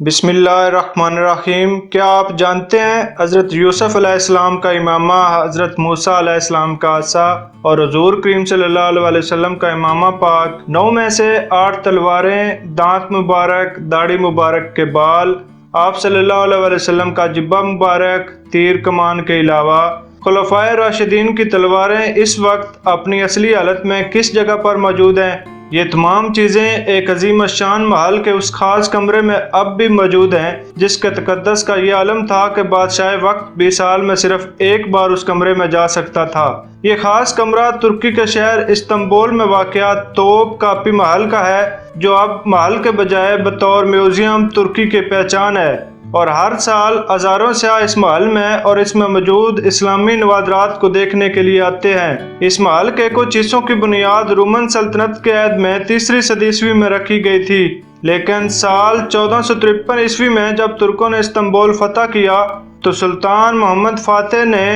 بسم اللہ الرحمن الرحیم۔ کیا آپ جانتے ہیں حضرت یوسف علیہ السلام کا امامہ، حضرت موسیٰ علیہ السلام کا عصا اور حضور کریم صلی اللہ علیہ وسلم کا امامہ پاک 9 میں سے 8 تلواریں، دانت مبارک، داڑھی مبارک کے بال، آپ صلی اللہ علیہ وسلم کا جبہ مبارک، تیر کمان کے علاوہ خلفائے راشدین کی تلواریں اس وقت اپنی اصلی حالت میں کس جگہ پر موجود ہیں؟ یہ تمام چیزیں ایک عظیم الشان محل کے اس خاص کمرے میں اب بھی موجود ہیں جس کے تقدس کا یہ عالم تھا کہ بادشاہ وقت 20 سال میں صرف ایک بار اس کمرے میں جا سکتا تھا۔ یہ خاص کمرہ ترکی کے شہر استنبول میں واقع ٹوپکاپی محل کا ہے، جو اب محل کے بجائے بطور میوزیم ترکی کی پہچان ہے، اور ہر سال ہزاروں سیاح اس محل میں اور اس میں موجود اسلامی نوادرات کو دیکھنے کے لیے آتے ہیں۔ اس محل کے کچھ حصوں کی بنیاد رومن سلطنت کے عہد میں 3 صدی عیسوی میں رکھی گئی تھی، لیکن سال 1453 عیسوی میں جب ترکوں نے استنبول فتح کیا تو سلطان محمد فاتح نے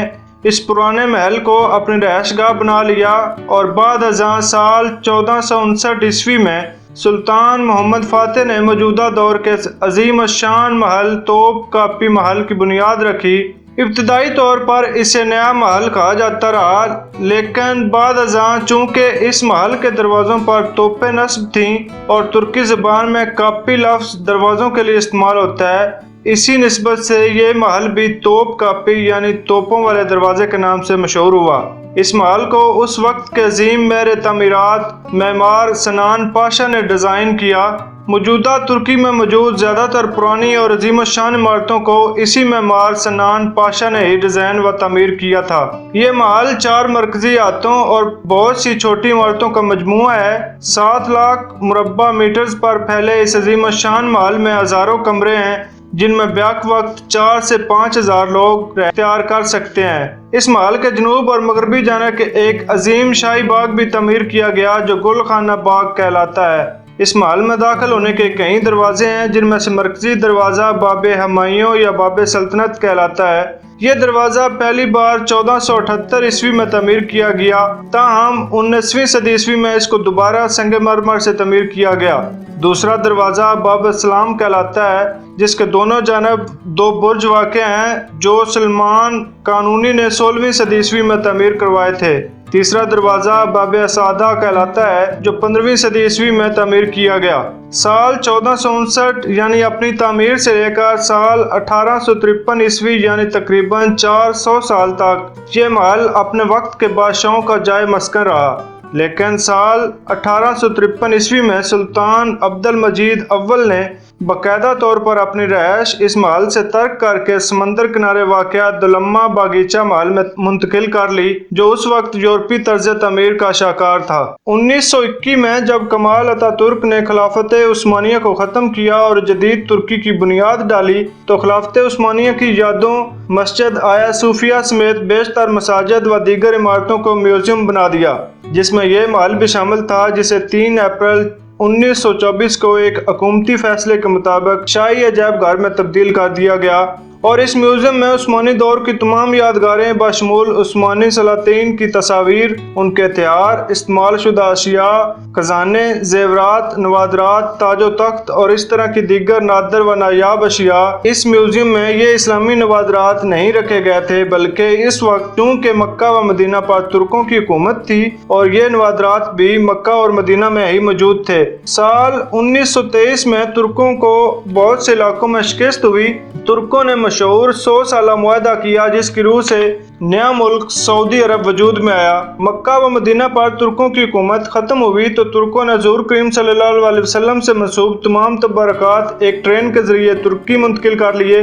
اس پرانے محل کو اپنی رہائش گاہ بنا لیا، اور بعد ازاں سال 1459 عیسوی میں سلطان محمد فاتح نے موجودہ دور کے عظیم الشان محل ٹوپکاپی محل کی بنیاد رکھی۔ ابتدائی طور پر اسے نیا محل کہا جاتا رہا، لیکن بعد ازاں چونکہ اس محل کے دروازوں پر توپیں نصب تھیں اور ترکی زبان میں کاپی لفظ دروازوں کے لیے استعمال ہوتا ہے، اسی نسبت سے یہ محل بھی ٹوپکاپی یعنی توپوں والے دروازے کے نام سے مشہور ہوا۔ اس محل کو اس وقت کے عظیم ماہر تعمیرات معمار سنان پاشا نے ڈیزائن کیا۔ موجودہ ترکی میں موجود زیادہ تر پرانی اور عظیم الشان عمارتوں کو اسی معمار سنان پاشا نے ہی ڈیزائن و تعمیر کیا تھا۔ یہ محل 4 مرکزی احاطوں اور بہت سی چھوٹی عمارتوں کا مجموعہ ہے۔ 7 لاکھ مربع میٹرز پر پھیلے اس عظیم الشان محل میں ہزاروں کمرے ہیں جن میں بیک وقت 4 سے 5 ہزار لوگ اختیار کر سکتے ہیں۔ اس محل کے جنوب اور مغربی جانب ایک عظیم شاہی باغ بھی تعمیر کیا گیا جو گل خانہ باغ کہلاتا ہے۔ اس محل میں داخل ہونے کے کئی دروازے ہیں جن میں سے مرکزی دروازہ باب ہمایوں یا باب سلطنت کہلاتا ہے۔ یہ دروازہ پہلی بار 1478 عیسوی میں تعمیر کیا گیا، تاہم 19ویں صدی عیسوی میں اس کو دوبارہ سنگ مرمر سے تعمیر کیا گیا۔ دوسرا دروازہ باب السلام کہلاتا ہے جس کے دونوں جانب 2 برج واقع ہیں جو سلمان قانونی نے 16ویں صدی عیسوی میں تعمیر کروائے تھے۔ تیسرا دروازہ باب اسعدہ کہلاتا ہے جو 15ویں صدی عیسوی میں تعمیر کیا گیا۔ سال 1459 یعنی اپنی تعمیر سے لے کر سال 1853 عیسوی یعنی تقریباً 400 سال تک یہ محل اپنے وقت کے بادشاہوں کا جائے مسکن رہا، لیکن سال 1853 عیسوی میں سلطان عبد المجید اول نے باقاعدہ طور پر اپنی رہائش اس محل سے ترک کر کے سمندر کنارے واقع دلما باغیچہ محل میں منتقل کر لی، جو اس وقت یورپی طرز تعمیر کا شاہکار تھا۔ 1921 میں جب کمال اتا ترک نے خلافت عثمانیہ کو ختم کیا اور جدید ترکی کی بنیاد ڈالی تو خلافت عثمانیہ کی یادوں مسجد آیا صوفیہ سمیت بیشتر مساجد و دیگر عمارتوں کو میوزیم بنا دیا، جس میں یہ محل بھی شامل تھا، جسے 3 اپریل 1924 کو ایک حکومتی فیصلے کے مطابق شاہی عجائب گھر میں تبدیل کر دیا گیا، اور اس میوزیم میں عثمانی دور کی تمام یادگاریں بشمول عثمانی سلاطین کی تصاویر، ان کے ہتھیار، استعمال شدہ اشیاء، خزانے، زیورات، نوادرات، تاج و تخت اور اس طرح کی دیگر نادر و نایاب اشیاء۔ اس میوزیم میں یہ اسلامی نوادرات نہیں رکھے گئے تھے، بلکہ اس وقت چونکہ مکہ و مدینہ پر ترکوں کی حکومت تھی اور یہ نوادرات بھی مکہ اور مدینہ میں ہی موجود تھے۔ سال 1923 میں ترکوں کو بہت سے علاقوں میں شکست ہوئی۔ ترکوں نے مشہور 100 سالہ معاہدہ کیا جس کی روح سے نیا ملک سعودی عرب وجود میں آیا۔ مکہ و مدینہ پر ترکوں کی حکومت ختم ہوئی تو ترکوں نے حضور کریم صلی اللہ علیہ وسلم سے منسوب تمام تبرکات ایک ٹرین کے ذریعے ترکی منتقل کر لیے،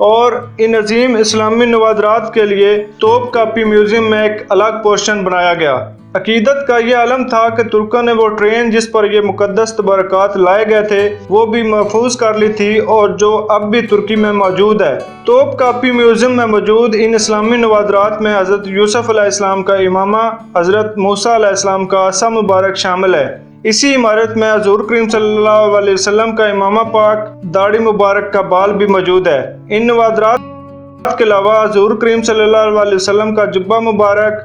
اور ان عظیم اسلامی نوادرات کے لیے ٹوپکاپی میوزیم میں ایک الگ پورشن بنایا گیا۔ عقیدت کا یہ عالم تھا کہ ترکوں نے وہ ٹرین جس پر یہ مقدس تبرکات لائے گئے تھے وہ بھی محفوظ کر لی تھی، اور جو اب بھی ترکی میں موجود ہے۔ ٹوپکاپی میوزیم میں موجود ان اسلامی نوادرات میں حضرت یوسف علیہ السلام کا امامہ، حضرت موسیٰ علیہ السلام کا عصا مبارک شامل ہے۔ اسی عمارت میں حضور کریم صلی اللہ علیہ وسلم کا امامہ پاک، داڑھی مبارک کا بال بھی موجود ہے۔ ان نوادرات کے علاوہ حضور کریم صلی اللہ علیہ وسلم کا جبہ مبارک،